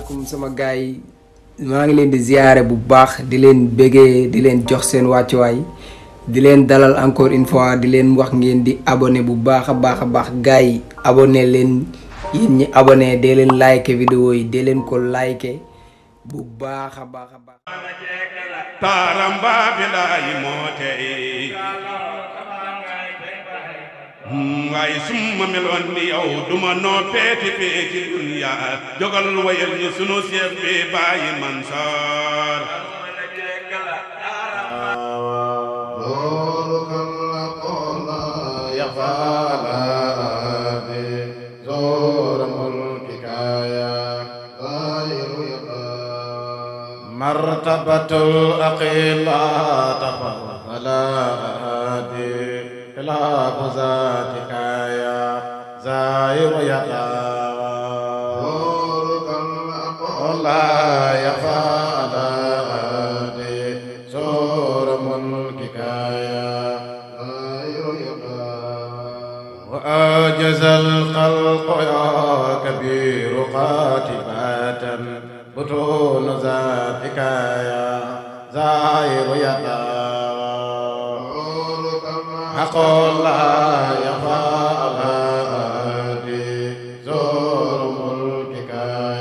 asalaamaaleykum sama gars yi maa ngi leen di ziyaare bu baax di leen bégee di leen jox seen wàccuwaay di leen dalal encore une fois di leen wax ngeen di abonné bu baax a baax gars yi abonné leen yéen ñi abonné dee leen like vidéo yi dee leen ko like bu baax a baax taaramba bilaay moo tey waaye suma meloon ni yow duma noo peeti fee ci dunya jogal wayal ñu sunu seef bi bàyyi Mansoor loolu kan la koona yafaala bi zooramul kikaaya zaayiru yaba martabatul aqila tafala di خلاف ذاتك يا زائر يا نورك لا يفعل زور ملكك يا زائر يا وأجز الخلق يا كبير قاتبة بطون ذاتك يا زائر يا أقول لا يفعل زور ملكك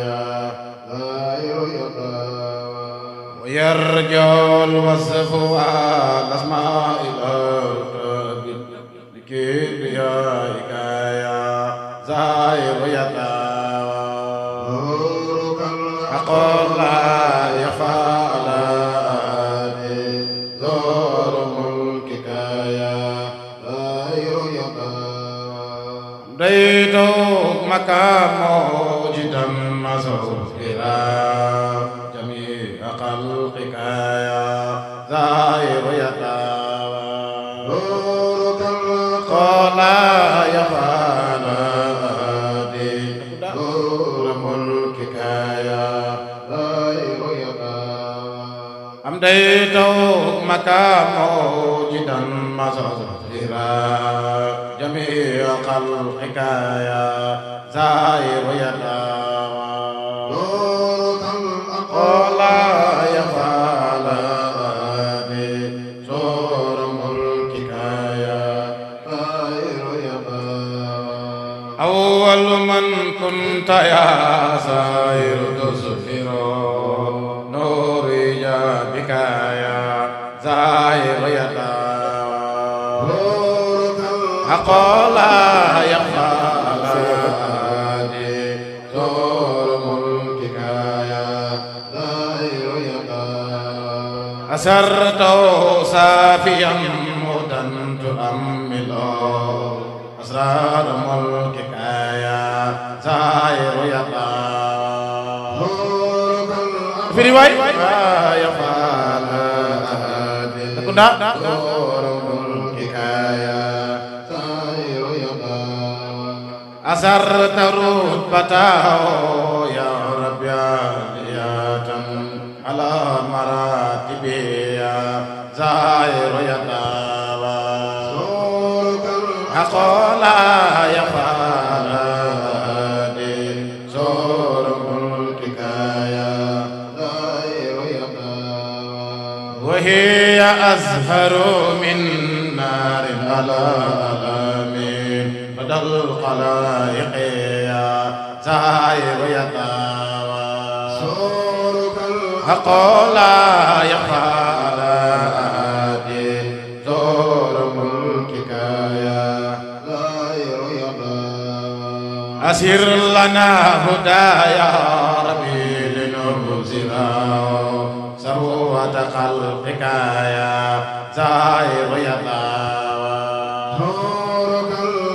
يا غير يدا ويرجع الوصف والأسماء لكبريائك يا زائر يدا أقول لا يفعل زور ملكك يا ديتو مكان موجدا مزورا جميع خلقك يا زائر يدا نورك قال يفعل نور ملكك يا زائر يدا أم ديتو مكان موجدا مزورا جميع خلقك يا زائر يدا نورك الأقول يفعل زور ملكك يا زائر يدا أول من كنت يا زائر تزهر نور إيجابك يا زائر يدا أقول يفعل زور ملكك يا زائر يدا أسرت صافيا موتا تؤمل أسرار ملكك يا زائر يدا في رواية يفعل زور ملكك يا أسرت رتبته يا رب عالية على مراتب يا زائر يدا أقول يفعل زور ملكك يا زائر يدا وهي أزهر من نار الألام بدل الخلائق يا زائر يدا سورك أقول يفعل زور ملكك يا زائر يدا أسر لنا هدايا ربي لنرزنا ثروة خلقك يا زائر يدا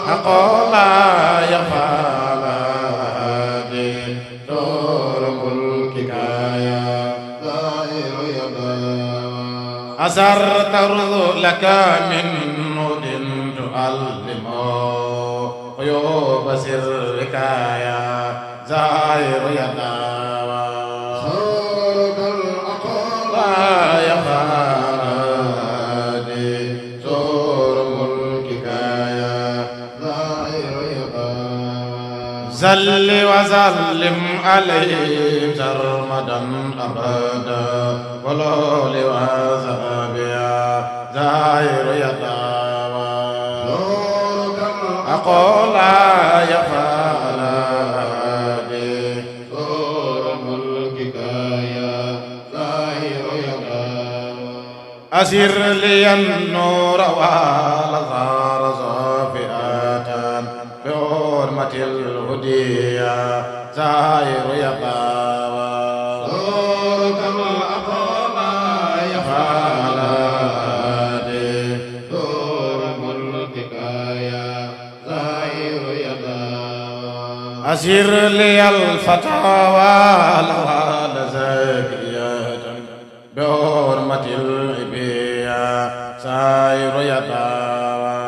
أقول يفعل دور ملكك يا زائر يدا أسرت لك من نود تعلم غيوب سرك يا زائر يدا أقول يفعل دور ملكك يا زائر يدا صل وسلم عليه سرمدا أبدا والآل وصحبه زاهر يطاوى أقول يا فالادي نور ملكك يا زاهر يطاوى أسر لي النور والأزهار صافئة بحرمة الهدي يا زاهر يطاوى نورك الأقوم يا فالادي نور ملكك يا زاهر يطاوى أسر لي الفتاوى الأوال زكية بحرمة الإبي يا زاهر يطاوى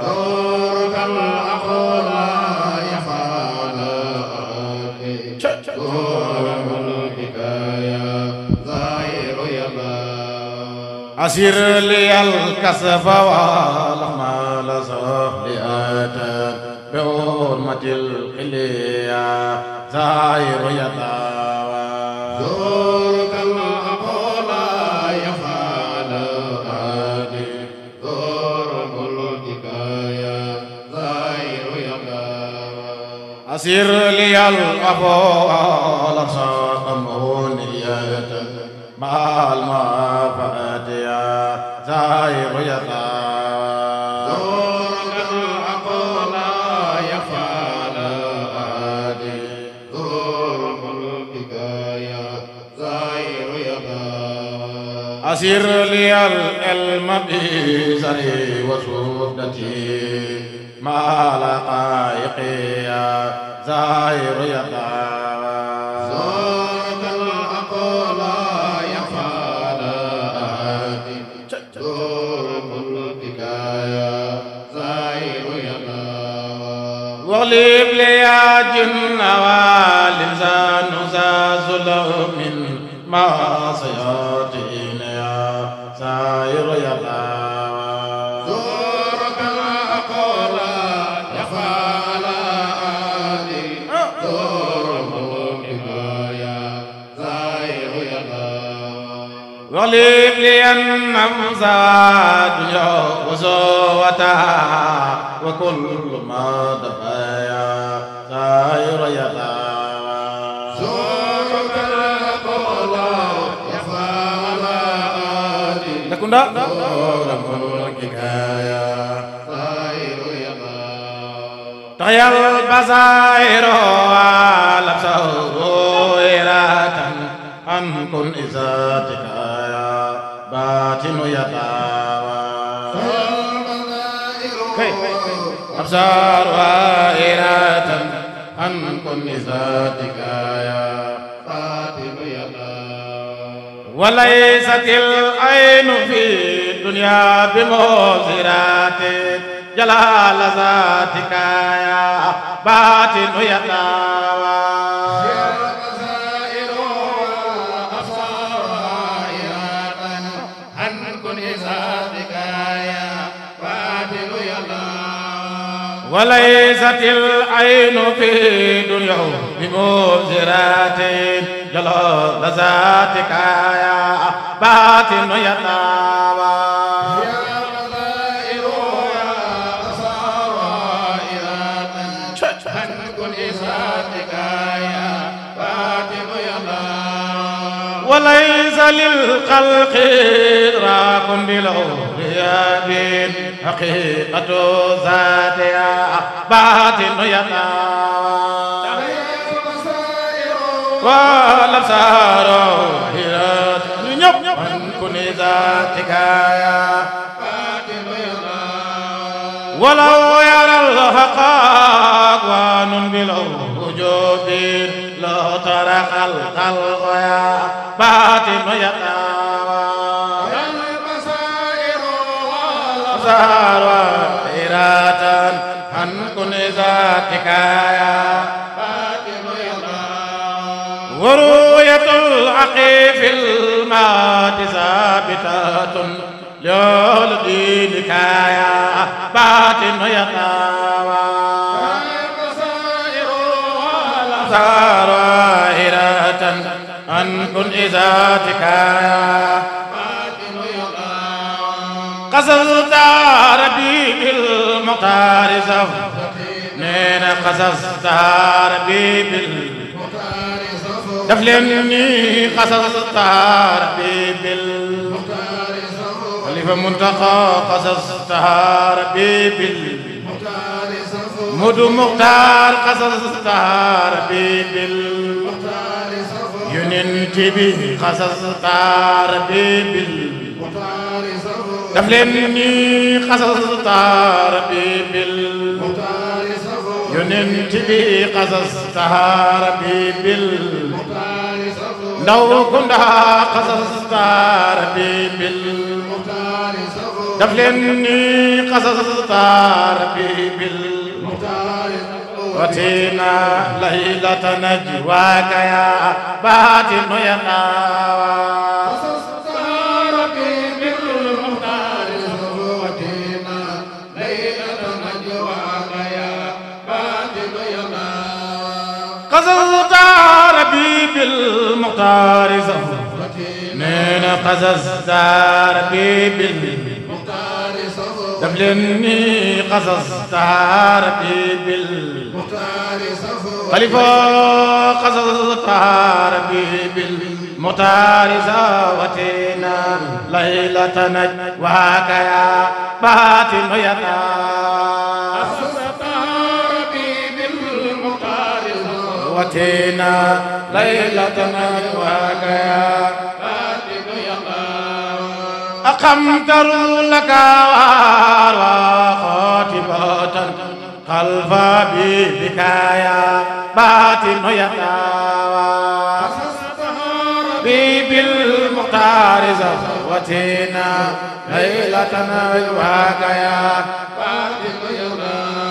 نورك الأقوم يا فالادي نور ملكك يا زاهر يطاوى أسر لي الكسف والأعمال صالحة بحرمة القليا زاهر يطاوى نورك الأقوم يا فالادي نور ملكك يا زاهر يطاوى أسر لي الأفضل صامونية مع المعافاة يا زاهر يطاوى نورك الأقوم يا فالادي نور ملكك يا زاهر يطاوى أسر لي العلم بزري وسودتي مع لقائق يا زاهر يطاوى نورك الأقوم يا فالادي نور ملكك يا زاهر يطاوى واغلب لي يا جن والإنسان ذا ظلم معصيتين يا زاهر يطاوى نورك الأقوم يا فالادي نور ملكك يا زاهر يطاوى واغلب لي النمزى دنيا وزوتها وكل ما دفايا زاهر يطاوى نورك الأقوم يا فالادي لكن نور ملكك يا زاهر يطاوى تحيا البصائر والأبصار عن كن ذاتك يا باطن يطاوى أبصار وائرة عن كن ذاتك يا باطن يطاوى وليست العين في الدنيا بموزرات جلال ذاتك يا باطن يطاوى وليست العين في دنيا بموزرات جلال ذاتك يا باطن يطاوى وليس للخلق إدراك بالأولياء حقيقة ذاتها باطن يطاوى والأبصار عن كن ذاتك يا باطن يطاوى ولو يرى الحق أكوان بالوجود لا ترك الخلق يا باطن يطاوى الأبصار وإرادة عن كن ذاتك يا باطن يطاوى ورؤية الحق في الماء ثابتة لدينك يا باطن يطاوى كن إذاتك قصصت ربي بالمختار زف نينا قصصت ربي بالمختار دفلني قصصت ربي بالمختار خليفة منتقى قصصت ربي بالمختار مدو مختار قصصت ربي بالمختار ينتبه قصصت ربي بالمختار دفلني قصصت ربي بالمختار ينتبه قصصت ربي بالمختار لو كنت قصصت ربي بالمختار دفلني قصصت ربي بالمختار وتينا ليلة نجواك يا باطن يا قصصت ربي بالمختار نينا قصصت ربي بالمختار دبلني قصصت ربي بالمختار خليفة قصصت ربي بالمختار زوتنا ليلة نجواك يا باطن يدا وتينا ليلة نجواك يا فاتح يا أقمت لك وخاتبة خلف بك يا باطن يا بالمختار وتينا ليلة نجواك يا فاتح يا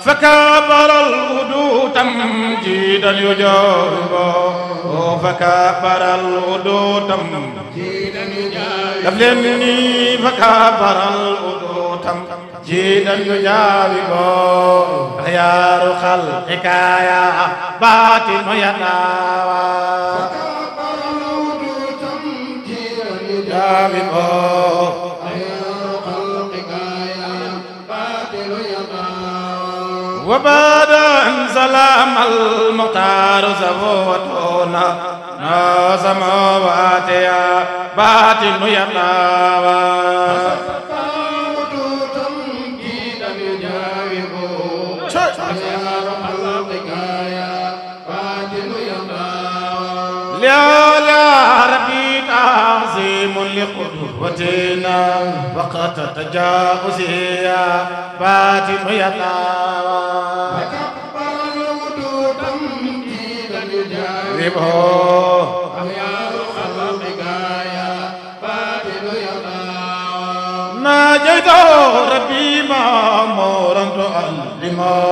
فكبر الغدو تمجيدا يجاوب فكبر الغدو تمجيدا يجاوب دفلني فكبر الغدو تمجيدا يجاوب خيار خلقك يا باطن يداوى فكبر الغدو تمجيدا يجاوب وبعد أن سلام المختار زفوتنا نازم واتيا باطن يطاوى لا ربي تعظيم لقدوتنا وقت تجاوزي يا باطن يطاوى ناجيت ربي مامورا تعلما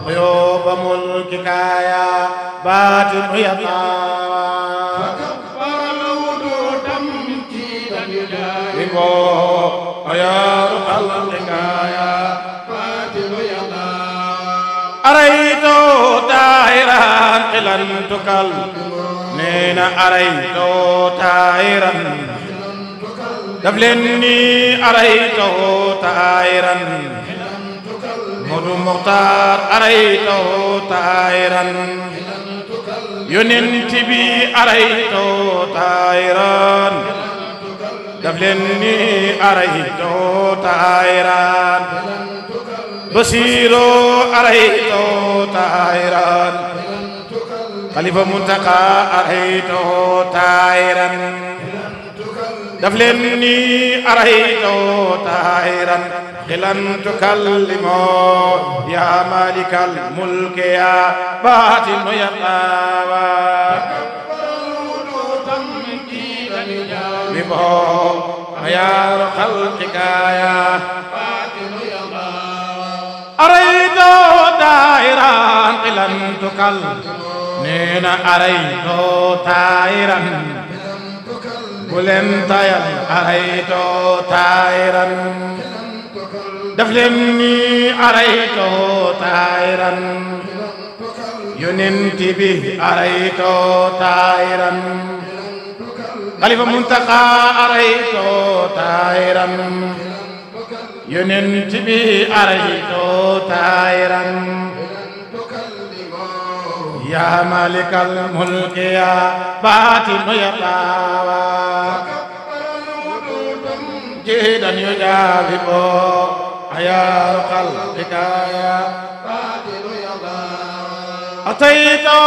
غيوب ملكك يا باطن يطاوى فكبر الوجود تمجيدا يجاوب يا خلقك يا باطن يطاوى أريت طائرا إلى انتقل نينا أريت طائرا دبلني أريت طائرا مدو مختار أريت طائرا يننت بي أريت طائرا دبلني أريت طائرا بصيرو أريت طائرا خليفة منتقى أريت طائرا دفلني أريت طائرا خلن تكلم يا مالك الملك يا باطن يا يا خلقك يا أريت طائرا خلن تكلم نينا أريت طائرا ولن تيل أريت طائرا دفلني أريت طائرا yonent bi arayto tayran Xalifa Muntaqa arayto tayran yonent bi arayto tayran ya malikal mulki ya batin ya tawa jidan yujabibo ayar qalbika ya batin ya tawa atayta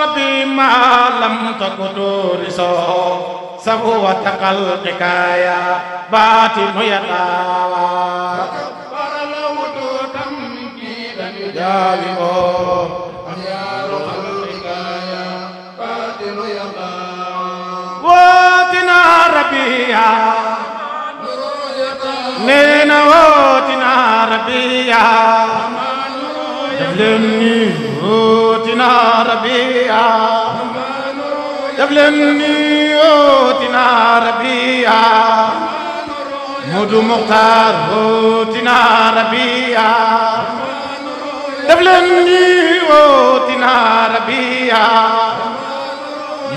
rabbi ma lam takuturiso sabuwat qalbika ya batin ya tawa yujabibo wootina rabbiya neena wootina rabbiya def leen ni wootina rabbiya def leen ni wootina rabbiya Mudu Muxtaar wootina rabbiya def leen ni wootina rabbiya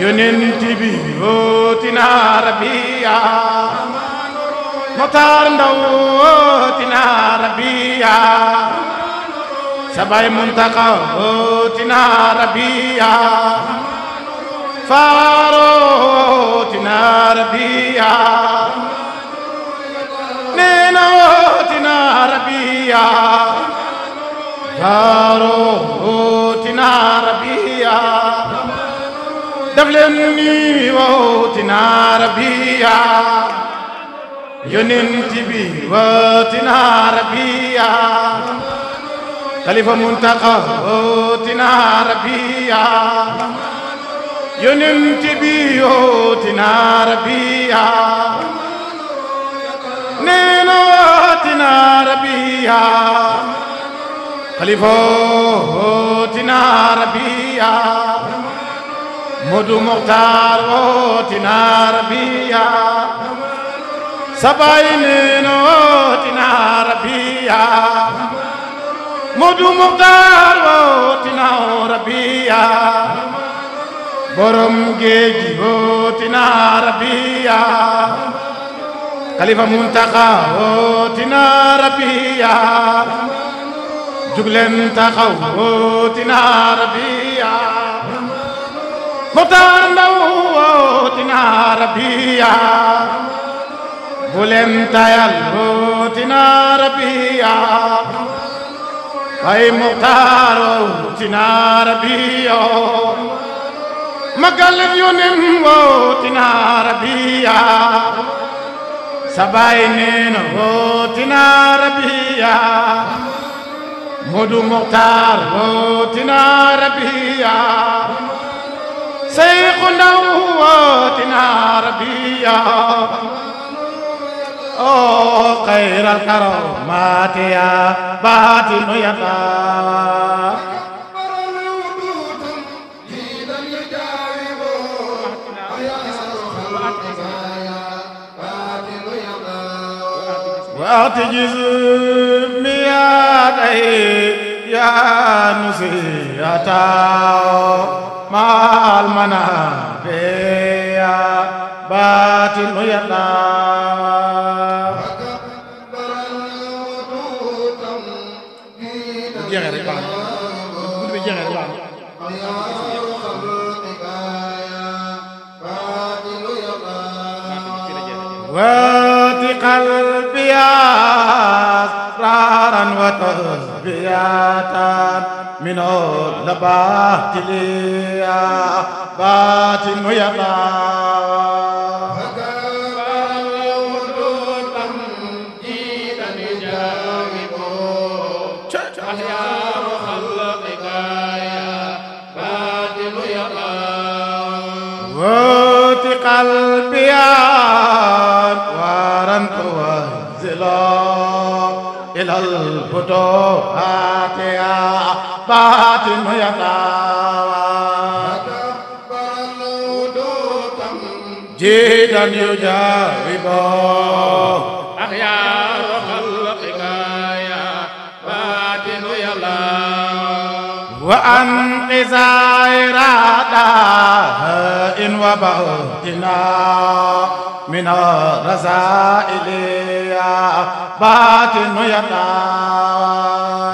yonent bi wootina rabbiya Muxtaar Ndaw wootina rabbiya Sabay Muntaqa wootina rabbiya Faaro wootina rabbiya neena wootina rabbiya Faaro wootina rabbiya def leen ni wootina rabbiya yonent bi wootina rabbiya Xalifa Muntaqa wootina rabbiya yonent bi wootina rabbiya neena wootina rabbiya Xalifa wootina rabbiya Mudu Muxtaar wootina rabbiya Sabay neena wootina rabbiya Mudu Muxtaar wootina rabbiya borom géej wootina rabbiya Xalifa Muntaqa wootina rabbiya jugleen taxaw wootina rabbiya Muxtaar Ndaw wootina rabbiya bu leen tayal wootina rabbiya ay Muxtaar wootina rabbiya magal yonen wootina rabbiya Sabay neena wootina rabbiya Mudu Muxtaar wootina rabbiya Seyxu Ndaw wootina rabbiya o xayral karamaati ya baatinu yata waati jismi ya day ya nusiyata mal manafiya baatinu yata waati qalbiya asraran wa tasbiyatan min labatiliya batinu yata waati qalbiya إلى الفتوحات يا باطن يدا جيدا يجاوب أخيار خلقك يا باطن يدا وأنقذ إرادة إن وبهتنا من الرذائل يا باطن يدا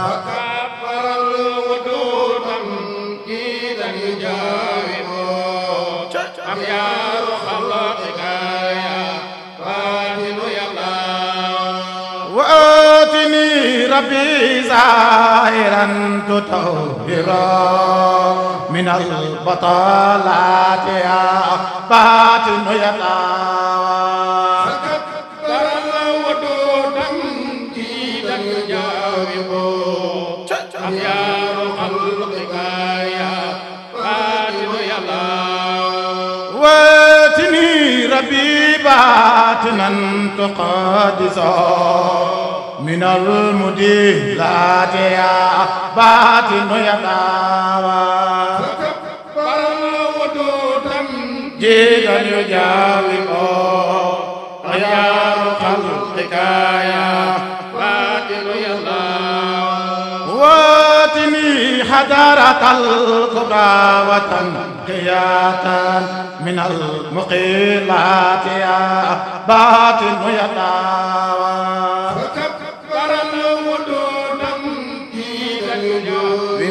وكبر الوجود تمجيدا يجاوب أميار خلقك يا باطن يدا وآتني ربي زاهرا تطهرا من البطالات يا باطن يدا فكبر الوجود تمجيدا يجاوب أميار خلقك يا باطن يدا واتني ربي باطنا تقدسا من المدلات يا باطن يدا فكبر الوجود جيدا يجاوب أميار خلقك يا باطن يدا واتني حضرة الكبرى وتنقياتا من المقيلات يا باطن يدا فكبر الوجود تمجيدا يجاوب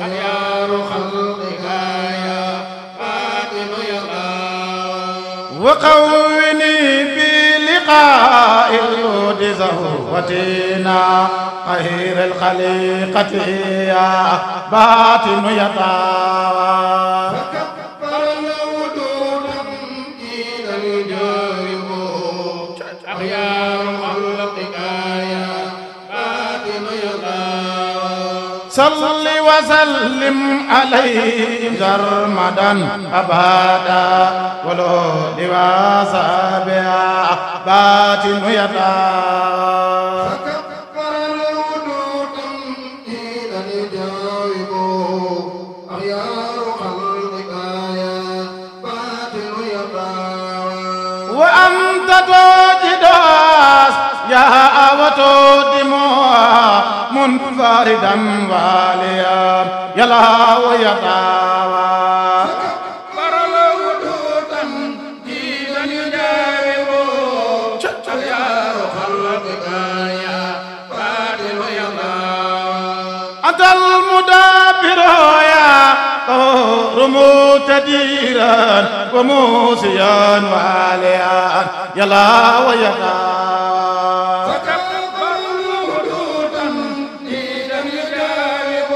أميار خلقك يا باطن يدا وقوني بلقاء الود زهوتنا خير الخليقة يا باطن يدا فكبر الوجود تمجيدا يجاوب أميار خلقك يا باطن يدا صل وسلم عليه سرمدا أبدا ولو لواسع بها باطن يدا فكبر الوجود تمجيدا يجاوب أميار خلقك يا باطن يدا وأنت توجداس يا وتودموا منفردا واليا يلا ويدا فكبر الوجود تمجيدا يجاوب أميار خلقك يا باطن يدا أنت المدبر يا طهر متديرا وموسيا واليا يلا ويدا فكبر الوجود تمجيدا يجاوب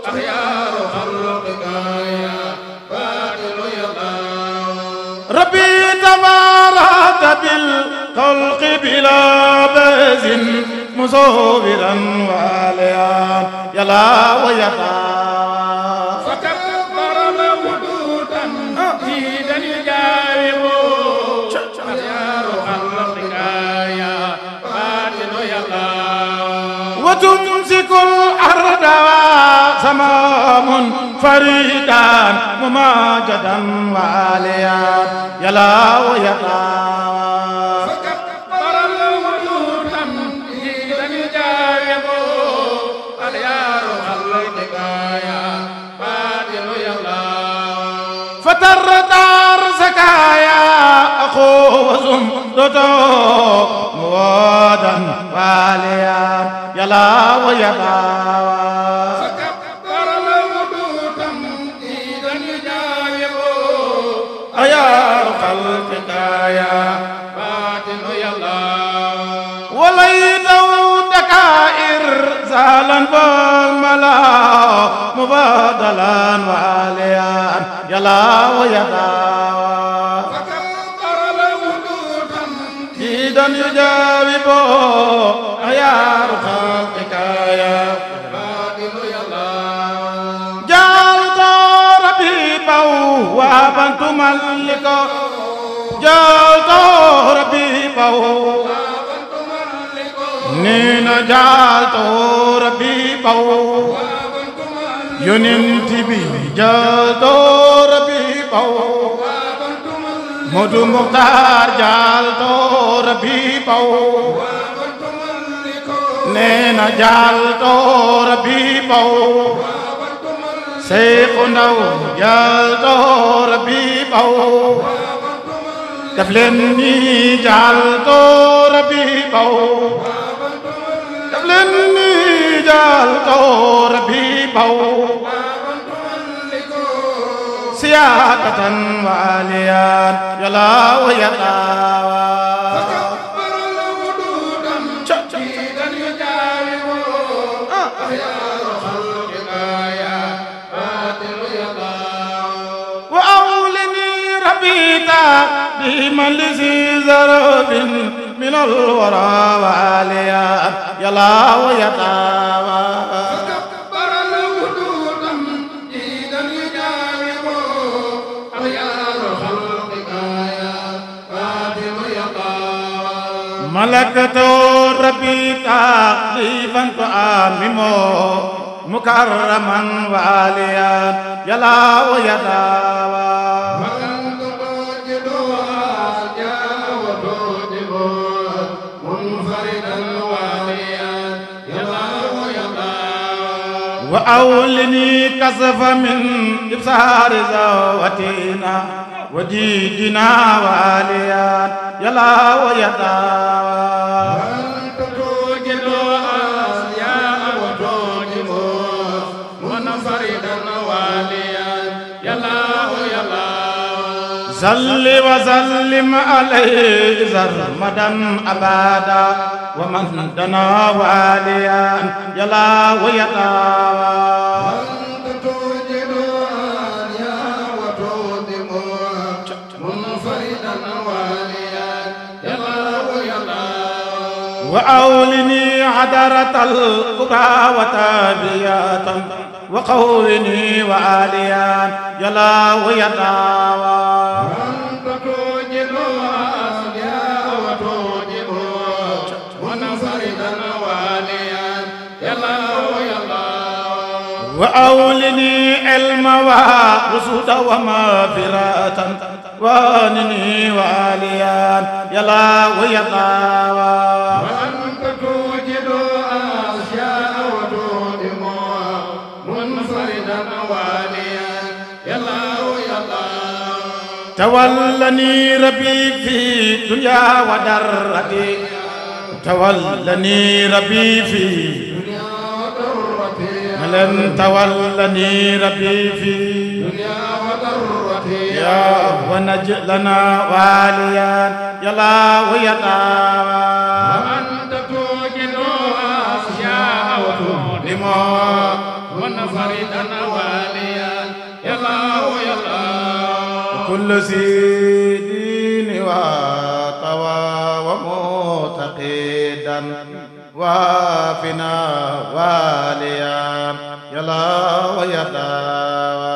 أميار خلقك يا باطن يدا ربي تبارك بالخلق بلا بأس مصورا واليا يلا ويدا فكبر الوجود تمجيدا يجاوب أميار خلقك يا باطن يدا وتمسك الأرض سمام فريدا مماجدا واليا يلا ويدا فكبر الوجود تمجيدا يجاوب أميار خلقك يا باطن يدا فتر دار زكايا أخو وزمدتو موادا واليا يلا ويدا فكبر الوجود تمجيدا يجاوب أيا خلقك يا باطن يدا وليدو دكائر زالا بالملا مبادلا واليا يلا ويدا فكبر الوجود جيدا يجاوب أيا خلقك يا باطن يدا جعلت ربي بوابا تملك جعلت ربي بوابا نينا جعلت ربي بوابا يننتي بي جعلت ربي بوابا مدو مختار جعلت ربي بوابا neena jalto rabbi baw Seexu Ndaw jalto rabbi baw def leen ni jalto rabbi baw def leen ni jalto rabbi baw siyaadatan wa aliyan yala wa yala بمن لذي زرب من الورى واليا يلا ويتاوى فكبر الوجود جيدا يجاوب أخيار خلقك يا فاتم يطاوى ملكت ربي تغليبا تؤممه مكرما واليا يلا ويتاوى وأولني كسف من إبصار زواتنا وجيدنا واليا يلا ويتاوى أنت توجد أصياء وتوجب منفردا واليا يلا يلا صل وسلم عليه سرمدا أبدا ومن دنا واليا يلا ويتاوى أنت توجد أصياء وتوجب منفردا واليا يلا يلا وأولني عذرة القرى وتابية وقولني وآليا يلا ويتاوى أنت توجد أصياء وتوجب منفردا واليا يلا يلا وأولني علم ورشد ومغفرة وانني وآليا يلا ويتاوى وأنت توجد أشياء وتوجب منفردا واليا يلا يلا تولني ربي في دنيا ودرتي تولني ربي في دنيا وضرتي ملن تولني ربي في دنيا وضرتي يا ونجلنا واليا يلا ويتاوى وأنت توجد أشياء وتوجب منفردا واليا يلا يلا كل سيدين وطوى ومعتقدا وافنا واليا يلا ويتاوى